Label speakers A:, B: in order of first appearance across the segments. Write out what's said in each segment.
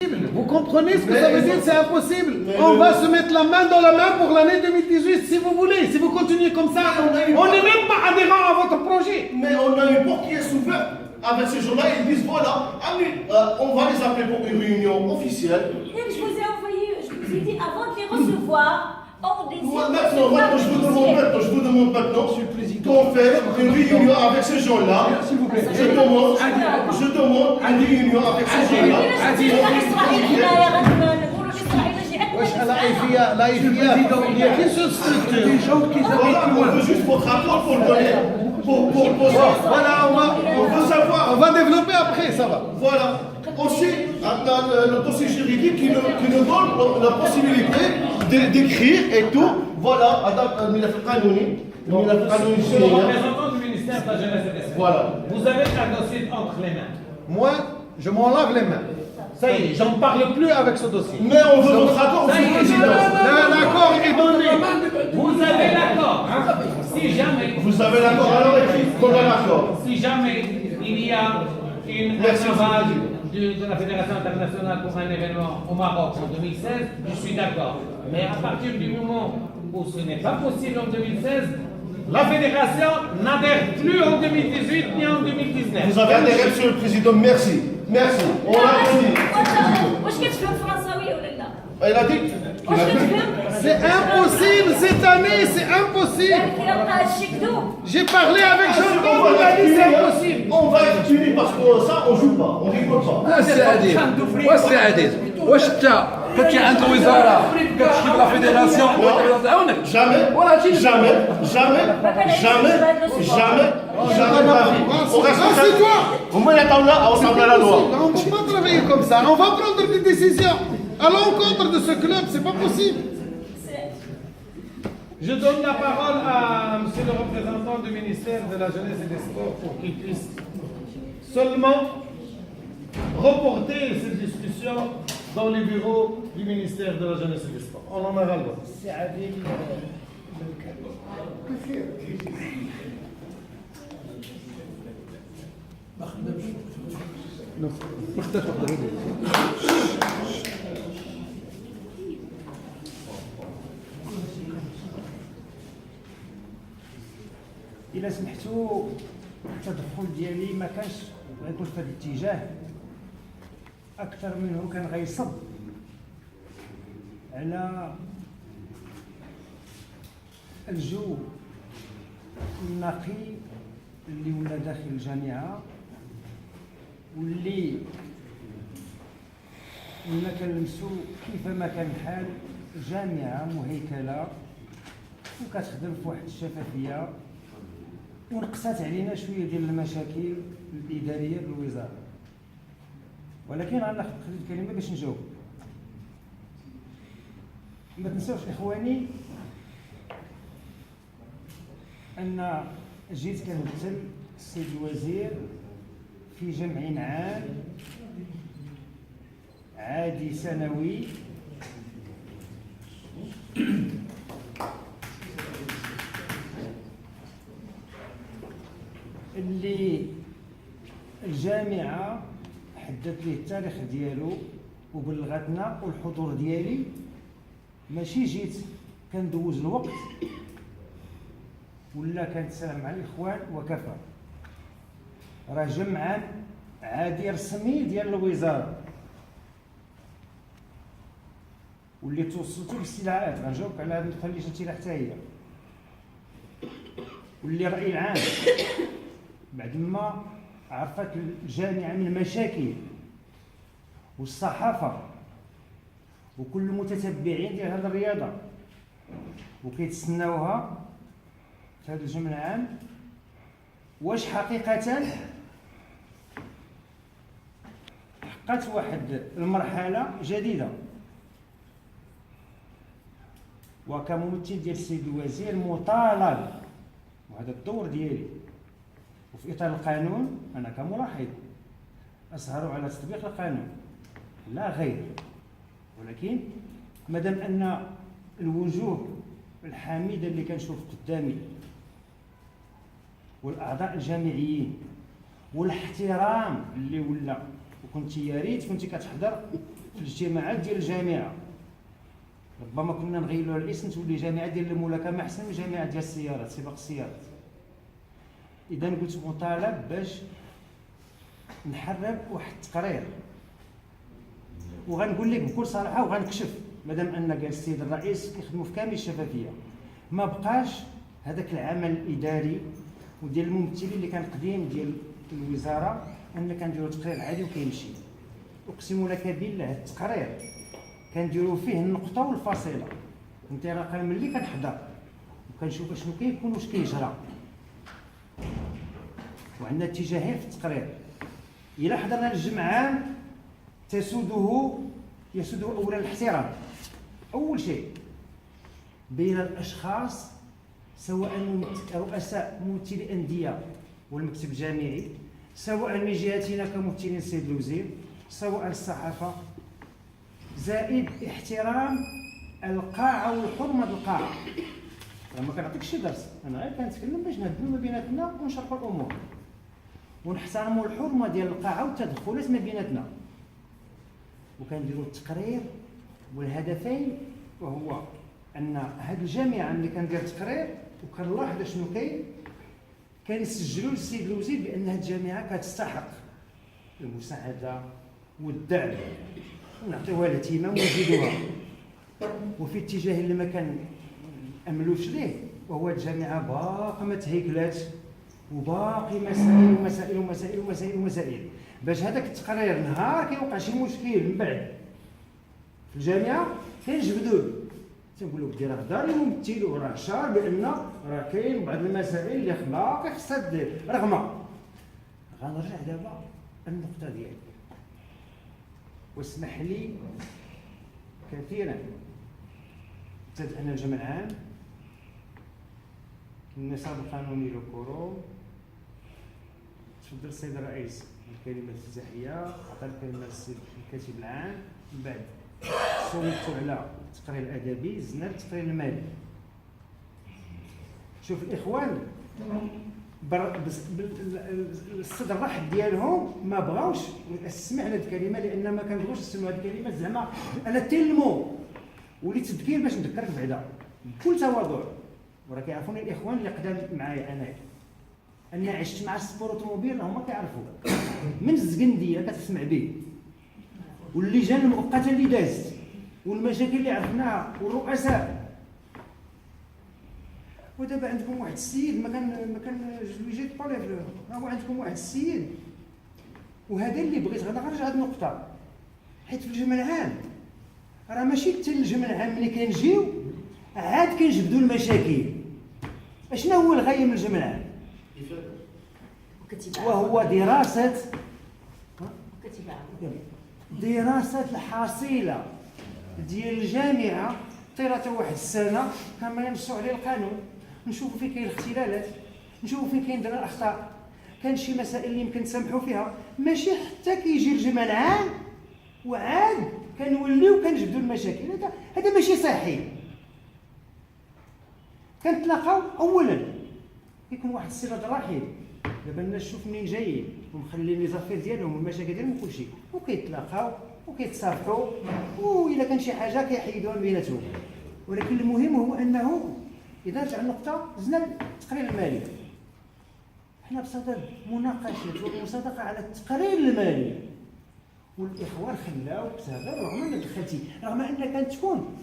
A: Vous comprenez ce que ça veut dire? C'est impossible. On va se mettre la main dans la main pour l'année 2018 si vous voulez. Si vous continuez comme ça, on n'est même pas adhérent à votre projet.
B: Mais on a une porte qui est ouverte. Avec ces gens-là, ils disent voilà, on va les appeler pour une réunion officielle.
C: Je vous ai envoyé, je vous ai dit avant de les recevoir, on désire.
B: Maintenant, je vous demande maintenant, qu'on fait une réunion avec ces gens-là.
A: S'il vous plaît.
B: Je demande une réunion avec ces gens-là.
A: Là, il y a qu'une seule structure.
B: Voilà, on veut juste votre rapport pour le donner.
A: Voilà,
B: On veut savoir.
A: on va développer après, ça va.
B: Voilà. Aussi, le dossier juridique qui nous donne la possibilité d'écrire et tout. Voilà,
D: Monsieur le représentant du ministère de la Jeunesse et des Sports,
B: voilà.
D: vous avez un dossier entre les mains.
A: Moi, je m'en lave les mains. Ça y est, j'en parle plus avec ce dossier.
B: Mais on veut votre accord,
D: Ça y est,
B: Monsieur le Président.
A: L'accord est donné.
D: Vous avez l'accord. Hein? Si jamais,
B: Vous avez l'accord, alors écrit qu'on a l'accord.
D: si jamais il y a un ravage de la Fédération internationale pour un événement au Maroc en 2016, je suis d'accord. Mais à partir du moment où ce n'est pas possible en 2016, la Fédération n'adhère plus en 2018 ni en 2019.
B: Vous avez adhéré, Monsieur le Président, merci. Merci. On l'a dit.
C: واش كتفهم فرنساوي ولا لا؟
B: Elle a dit.
C: واش كتفهم؟
A: C'est impossible cette année, c'est impossible.
C: كيبقى هادشي كذوب.
A: J'ai parlé avec Jean-Claude, il m'a dit c'est impossible.
B: On va être unis parce que ça, on joue pas, on rigole pas.
E: سي عديد وسي عديد واش انت كنتي عند الوزاره كتشكي لا فيديراسيون تعاونك
B: Jamais, jamais de la vie. On reste comme ça.
A: Assieds-toi.
B: Au moins, attendons là, on s'en la loi.
A: On ne peut pas travailler comme ça. On va prendre des décisions à l'encontre de ce club, c'est pas possible.
D: Je donne la parole à monsieur le représentant du ministère de la Jeunesse et des Sports pour qu'il puisse seulement reporter cette discussion dans les bureaux du ministère de la Jeunesse et des Sports. On en aura le droit.
F: إلا سمحتوا التدخل ديالي ما كانش غيكون في هذا الاتجاه أكثر منه كان غيصب على الجو النقي اللي ولا داخل الجامعة واللي كنا كنلمسو كيفما كان الحال جامعة مهيكلة وكتخدم في واحد الشفافية ونقصات علينا شويه ديال المشاكل الاداريه للوزاره، ولكن غناخذ الكلمه باش نجاوب. ما تنساوش اخواني ان جيت كنمثل السيد الوزير في جمع عام عادي سنوي اللي الجامعة حددت ليه التاريخ ديالو وبلغتنا والحضور ديالي ماشي جيت كندوز الوقت ولا كنتسالم مع الاخوان وكفى. راه جمع عادي رسمي ديال الوزارة واللي توصلتو بالاستدعاءات غنجاوبك على هذه النقطة اللي جاتي حتى هي، واللي الرأي العام بعد ما عرفت الجامعة من المشاكل والصحافة وكل المتتبعين ديال هذه الرياضة وكيتسناوها في هذا الجمع العام، واش حقيقة حققت واحد المرحلة جديدة. وكممثل ديال السيد الوزير مطالب وهذا الدور ديالي وفي اطار القانون انا كملاحظ اسهر على تطبيق القانون لا غير، ولكن مادام ان الوجوه الحميده اللي كنشوف قدامي والاعضاء الجامعيين والاحترام اللي ولا، وكنت يا ريت كنتي كتحضر في الاجتماعات ديال الجامعه. ربما كنا نغيروا الاسم تولي جامعه ديال الملاكمه احسن من جامعه ديال السيارات، سباق السيارات. اذا قلت مطالب باش نحرر واحد التقرير، وغنقول لك بكل صراحه وغنكشف مادام ان قال السيد الرئيس كيخدموا في كامل الشفافيه. ما بقاش هذاك العمل الاداري وديال الممثلين اللي كان قديم ديال الوزاره ان كنديروا تقرير عادي وكيمشي. اقسم لك بالله التقرير كنديروا فيه النقطه والفاصله. انت راه ملي كنحضر وكنشوف اشنو كيكون واش كيجرى، وعندنا اتجاهين في التقرير. الى حضرنا الجمعان يسوده اولا الاحترام. اول شيء بين الاشخاص سواء رؤساء ممثلي الانديه والمكتب الجامعي، سواء من جهتنا كممثلين السيد الوزير، سواء الصحافه، زائد احترام القاعه وحرمه القاعه. ما كنعطيكش شي درس، انا غير كنتكلم باش نهدوا ما بيناتنا ونشرحوا الامور ونحترموا الحرمه ديال القاعه والتدخلات ما بيناتنا. وكنديروا التقرير والهدفين، وهو ان هذه الجامعه ملي كندير تقرير وكنلاحظ شنو كنسجلوا للسيد الوزير بان هذه الجامعه كتستحق المساعده والدعم ونعطيوها الاهتمام ونزيدوها. وفي اتجاه اللي ما كنأملوش ليه، وهو الجامعه باقي ما تهيكلاتش وباقي مسائل ومسائل ومسائل ومسائل ومسائل. باش هذاك التقرير نهار كيوقع شي مشكل من بعد في الجامعه كنجبدوه، تنقول له بدي راه دار الممثل وراه شار بان راه كاين بعض المسائل اللي خصها دير رغم. غنرجع دابا النقطه ديالي، واسمح لي كثيرا. ابتدأنا الجمع العام، النصاب القانوني للكروم. تفضل السيد الرئيس بالكلمه الافتتاحيه، عطى الكلمه للسيد الكاتب العام، من بعد صوتوا على التقرير الادبي، زدنا التقرير المالي. شوف الاخوان الصدر الرحب ديالهم ما بغاوش نسمع هذه الكلمه، لان ما كنبغوش نسمعوا هذه الكلمه زعما انا تلمو وليت تذكير باش نذكرك بعدا بكل تواضع. وراه كيعرفوني الاخوان اللي قدام معايا انا عشت مع السبور اوتوموبيل، هما كيعرفوا من الزقنديه كتسمع به، واللجان المؤقته اللي دازت والمشاكل اللي عرفناها والرؤساء. ودابا عندكم واحد السيد ما كان جويجي طالب، هو عندكم واحد السيد. وهذا اللي بغيت غادي نرجع هذه النقطه، حيت في الجمع العام راه ماشي حتى الجمع العام ملي كنجيو عاد كنجبدوا المشاكل. اشنا هو الغايه من الجمع العام؟ وهو دراسه الحصيله ديال الجامعه طيله واحد السنه كما ينصوا عليه القانون، نشوفوا فين كاين الاختلالات، نشوفوا فين كاين الاخطاء، كان شي مسائل اللي يمكن تسامحوا فيها، ماشي حتى كيجي الجمع العام وعاد كنوليو كنجبدوا المشاكل. هذا ماشي صحي. كنتلاقاو اولا كيكون واحد السراد رحيم، دابا الناس شوف منين جايين ومخلين لي زافير ديالهم والمشاكل ديالهم وكلشي، وكيتلاقاو وكيتصافحوا، واذا كان شي حاجه كيحيدوها بيناتهم. ولكن المهم هو انه اذا رجع النقطه زدنا التقرير المالي. حنا بصدد مناقشه ومصادقه على التقرير المالي، والاخوان خلاو بصدد رغم ان دخلتي، رغم ان كانت تكون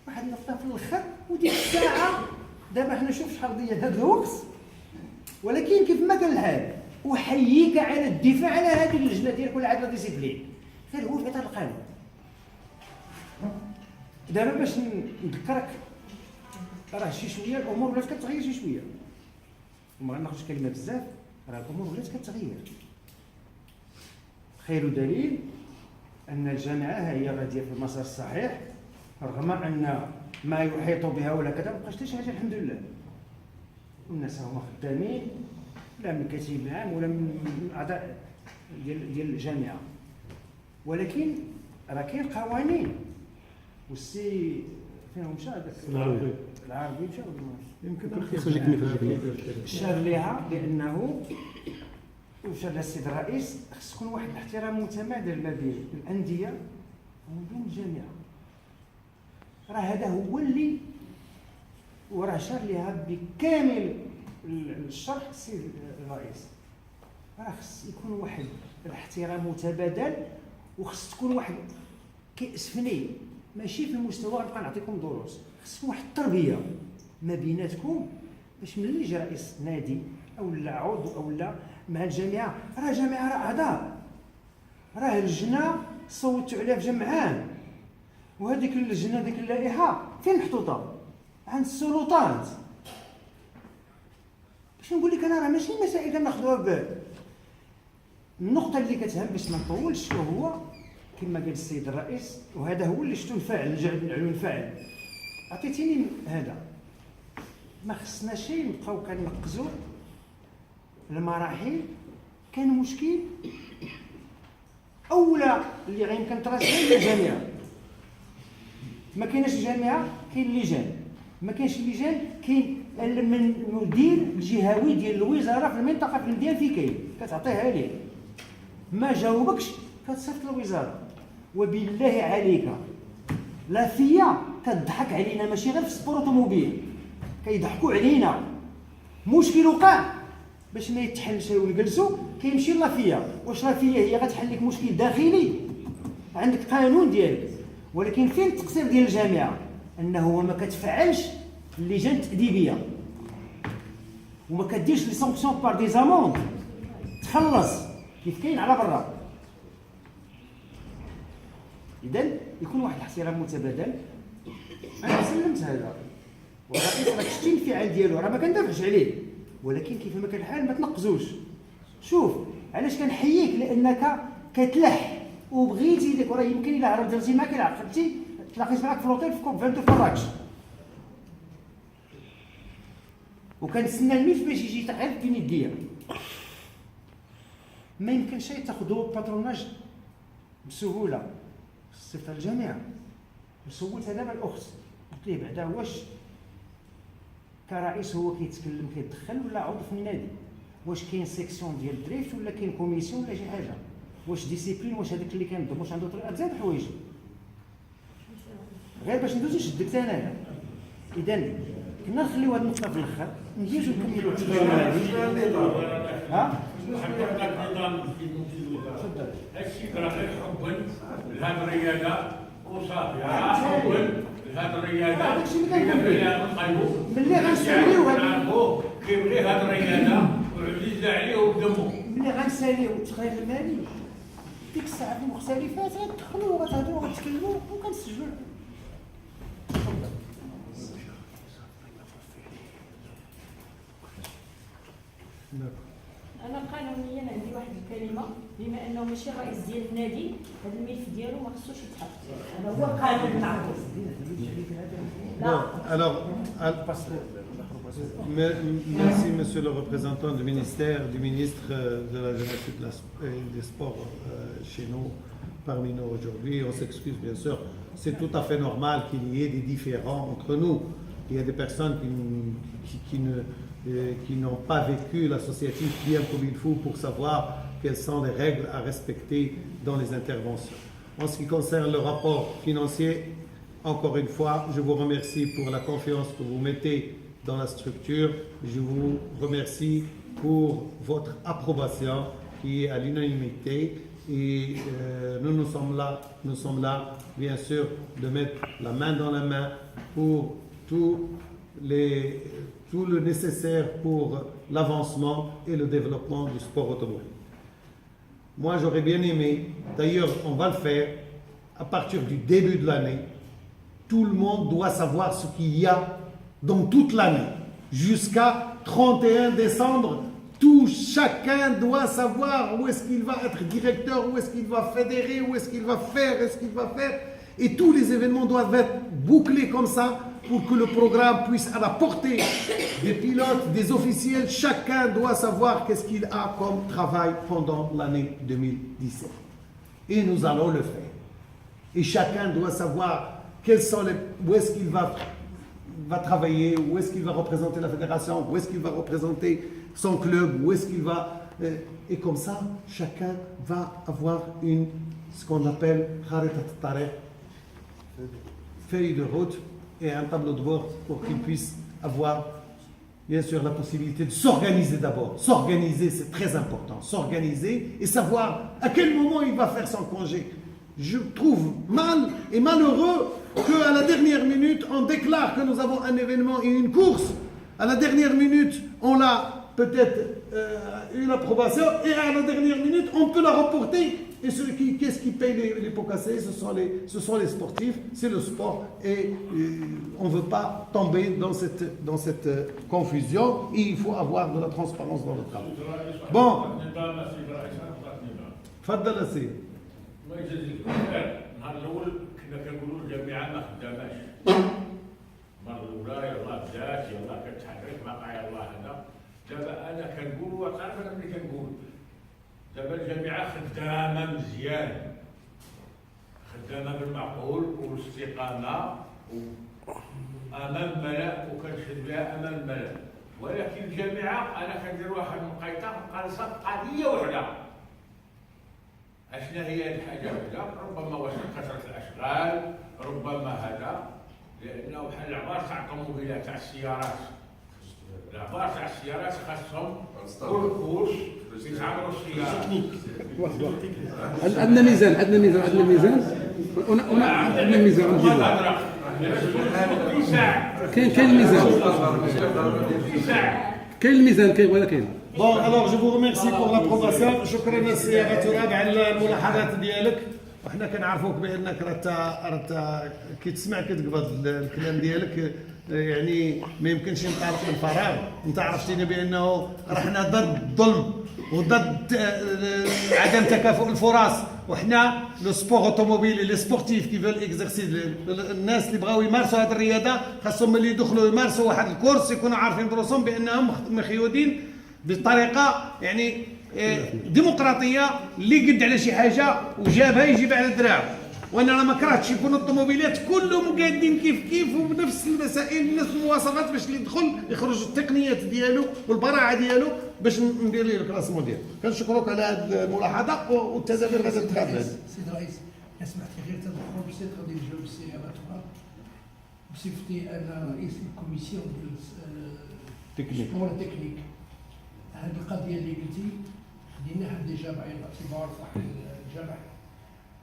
F: واحد النقطه في الاخر وديك الساعه. دابا حنا شوف شحال ضيع هذا الوقت، ولكن كيف ما كان الحال احييك على الدفاع على هذه اللجنه ديالك ولا عدل ديسيبلين، غير هو في اطار القانون. دابا باش نذكرك راه شي شويه الامور ولات كتغير شي شويه، وما غناخذش كلمه بزاف، راه الامور ولات كتغير. خير دليل ان الجامعه هي غاديه في المسار الصحيح، رغم ان ما يحيط بها ولا كذا مابقاش حتى شي حاجه الحمد لله. والناس هما خدامين، لا من الكاتب العام ولا من اعضاء ديال الجامعه، ولكن راه كاين قوانين. والسي فين مشى هذاك العربي مشى يمكن شار ليها بانه وشار لها السيد الرئيس خص يكون واحد الاحترام متبادل ما بين الانديه راه هذا هو اللي وراه شار ليها بكامل الشرح السيد الرئيس. راه خص يكون واحد الاحترام متبادل، وخص تكون واحد كيأسفني ماشي في المستوى نبقى نعطيكم دروس، خص تكون واحد التربيه ما بيناتكم باش ملي يجي رئيس نادي او لا عضو او لا مع الجامعه، راه الجامعه راه اعضاء، راه اللجنه صوتوا عليها في جمع عام، وهذيك اللجنه ديك اللائحه فين محطوطه؟ عند السلطات. باش نقول لك انا راه ماشي مسائل كناخذوها ببال. النقطه اللي كتهم باش ما نطولش وهو كما قال السيد الرئيس، وهذا هو اللي شفتو الفاعل نجعل نعلو الفاعل. عطيتيني هذا، ما خصناش نبقاو كنركزوا المراحل. كان مشكل اولا اللي غيمكن تراجع هي الجامعه، ما كايناش الجامعه كاين لجان، ما كاينش اللجان كاين المدير الجهوي ديال الوزاره في المنطقه في المدينه في كاين كتعطيها ليه، ما جاوبكش كتصيفط للوزاره. وبالله عليك لا فيا كتضحك علينا، ماشي غير في السبور اوتوموبيل كيضحكوا علينا. مشكل وقع باش ما يتحلش ونجلسوا كيمشي لافيا. واش لافيا هي غتحل لك مشكل داخلي؟ عندك قانون ديالك، ولكن فين التقصير ديال الجامعه؟ انه ما كتفعلش اللجان التاديبيه وما كديرش لي سانكسيون بار دي زاموند تخلص كيف كاين على برا. اذا يكون واحد الاحترام متبادل. انا سلمت هذا والرئيس راه شتي الانفعال ديالو، راه ما كندافعش عليه، ولكن كيف ما كان الحال ما تنقزوش. شوف علاش كنحييك، لانك كتلح وبغيتي ديك، وراه يمكن الا عرفت درتي معاك الا عقلتي تلاقيت معاك في الوطيل في كوب 22 في مراكش، وكنتسنى الملف باش يجي تعرف بين يديا. ما يمكنش تاخذوا باتروناج بسهوله. صيفط الجامعه وسولت دابا الاخت قلت ليه بعدا واش كرئيس هو كيتكلم كيدخل ولا عضو في النادي؟ واش كاين سيكسيون ديال الدريفت ولا كاين كوميسيون ولا شي حاجه؟ واش ديسيبلين؟ واش هذاك اللي كينظم واش عنده طريقه زاد الحوايج؟ غير باش ندوز نشدك انايا. اذا كنا نخليو هذه النقطه في الاخر ندوزو نكملوا التقرير هذه. ها؟
G: هادشي راه غير حبا لهاد الرياضه وصافي، راه حبا لهاد الرياضه
F: هادشي اللي كنقول
G: نقلبو
F: ملي غنساليو
G: نعرفو كيبغي هاد الرياضه وعزيزه عليه وبدمو.
F: ملي غنساليو التقرير المالي ديك الساعه في المختلفات غتدخلوا وغتهضروا وغتكلموا وكنسجلوا.
C: انا قانونيا عندي واحد الكلمه، بما انه ماشي رئيس ديال النادي هذا الملف ديالو ما خصوش يتحط، هذا هو القانون المعروف.
A: Bon, alors, merci Monsieur le représentant du ministère, du ministre de la Jeunesse et des Sports chez nous, parmi nous aujourd'hui. On s'excuse bien sûr, c'est tout à fait normal qu'il y ait des différends entre nous. Il y a des personnes qui n'ont pas vécu l'associatif bien comme il faut pour savoir quelles sont les règles à respecter dans les interventions. En ce qui concerne le rapport financier, encore une fois, je vous remercie pour la confiance que vous mettez dans la structure. Je vous remercie pour votre approbation qui est à l'unanimité. Et nous sommes là, bien sûr, de mettre la main dans la main pour tout le nécessaire pour l'avancement et le développement du sport automobile. Moi, j'aurais bien aimé, d'ailleurs, on va le faire, à partir du début de l'année, tout le monde doit savoir ce qu'il y a dans toute l'année. Jusqu'à 31 décembre, chacun doit savoir où est-ce qu'il va être directeur, où est-ce qu'il va fédérer, où est-ce qu'il va faire, Et tous les événements doivent être bouclés comme ça pour que le programme puisse à la portée des pilotes, des officiels. Chacun doit savoir qu'est-ce qu'il a comme travail pendant l'année 2017. Et nous allons le faire. Et chacun doit savoir où est-ce qu'il va travailler, où est-ce qu'il va représenter la fédération, où est-ce qu'il va représenter son club, où est-ce qu'il va... Et comme ça, chacun va avoir ce qu'on appelle feuille de route et un tableau de bord pour qu'ils puissent avoir, bien sûr, la possibilité de s'organiser d'abord. S'organiser, c'est très important. S'organiser et savoir à quel moment il va faire son congé. Je trouve mal et malheureux qu'à la dernière minute, on déclare que nous avons un événement et une course. À la dernière minute, on l'a peut-être eu l'approbation et à la dernière minute, on peut la reporter. Et qu'est-ce qui paye les pots cassés? Ce sont les sportifs, c'est le sport. Et on ne veut pas tomber dans cette confusion. Et il faut avoir de la transparence dans le travail. Bon. تفضل يا سيدي.
G: الله يجازيك الخير. النهار الاول كنا كنقولوا الجامعه ما خداماش. المره الاولى يلاه بدات يلاه كتحرك باقا يلاه هذا. دابا انا كنقول وعارف انا ملي كنقول دابا الجامعه خدامه مزيان. خدامه بالمعقول والاستقامه امام الملأ وكنشهد بها امام الملأ. ولكن الجامعه انا كندير واحد المقيطه خالصه قضيه وحده. أشنا هي الحاجة وحدة ربما وصل كثرة الأشغال ربما هذا لأنه بحال العبار تاع الطوموبيلات تاع السيارات العبار تاع السيارات خاصهم كل كورس يتعاملوا السيارة
E: عندنا ميزان عندنا ميزان كاين الميزان ولا كاين.
A: Bon, alors je vous remercie pour l'approbation. شكرا السي تراب على الملاحظات ديالك. وحنا كنعرفوك بانك راه كي تسمع كتقبض الكلام ديالك يعني ما يمكنش ينطلق من فراغ. انت عرفتينا بانه رحنا ضد الظلم وضد عدم تكافؤ الفرص. وحنا لو سبور اوتوموبيلي لي سبورتيف كي فول اكزرسي الناس اللي بغاو يمارسوا هذه الرياضه خاصهم ملي يدخلوا يمارسوا واحد الكورس يكونوا عارفين بروسهم بانهم مخيودين بطريقه يعني ديمقراطيه. اللي قد على شي حاجه وجابها يجيب على دراعه. وانا راه ما كرهتش يكونوا الطوموبيلات كلهم قادين كيف وبنفس المسائل نفس المواصفات باش اللي يدخل يخرج التقنيات ديالو والبراعه ديالو باش ندير ليه الكلاسمون ديالو. كنشكروك على هذه الملاحظه والتدابير غادي تتخذ.
H: سيد الرئيس سمحت لي غير تدخل بسيط غادي نجاوب السي اباتوار بصفتي انا رئيس الكوميسيون ديال التكنيك. هذه القضيه اللي قلتي خديناها ديجا بعين الاعتبار في واحد الجرح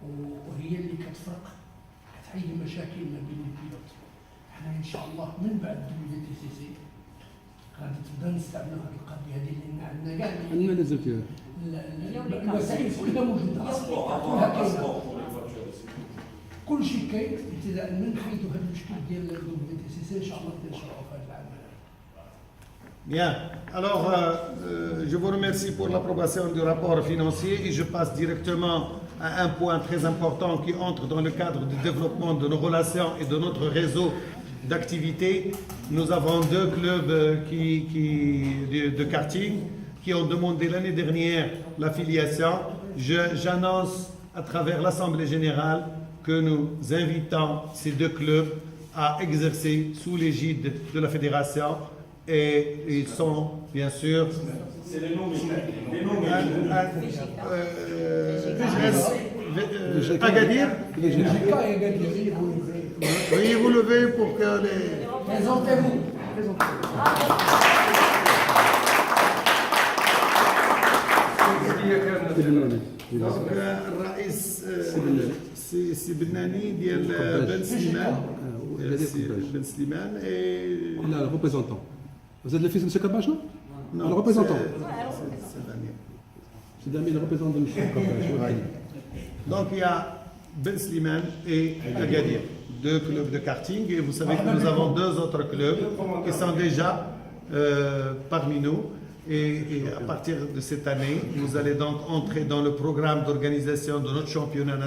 H: وهي اللي كتفرق كتحل مشاكل ما بين البيلوت. حنا ان شاء الله من بعد WTCC غادي تبدا نستعملوا هذه القضيه هذه لان عندنا كاع الوسائل كلها موجوده اصلا كل شيء كاين ابتداء من حيث هذا المشكل ديال WTCC ان شاء الله نشرحوا في هذا العام.
A: Bien. Alors, je vous remercie pour l'approbation du rapport financier et je passe directement à un point très important qui entre dans le cadre du développement de nos relations et de notre réseau d'activités. Nous avons deux clubs de karting qui ont demandé l'année dernière l'affiliation. J'annonce à travers l'Assemblée générale que nous invitons ces deux clubs à exercer sous l'égide de la fédération. Et ils sont, bien sûr,
B: c'est les noms
A: Agadir. Veuillez vous lever pour que les...
H: Présentez-vous.
A: Donc, الرئيس سي بناني ديال بن سليمان. بن سليمان et...
E: لا représentant. Vous êtes le fils de M. Kabash, non? Non, le représentant. C'est Damien, le représentant de M. Kabash.
A: Donc il y a Ben Slimane et Agadir, deux clubs de karting. Et vous savez que nous avons deux autres clubs qui sont déjà parmi nous. Et à partir de cette année, vous allez donc entrer dans le programme d'organisation de notre championnat national.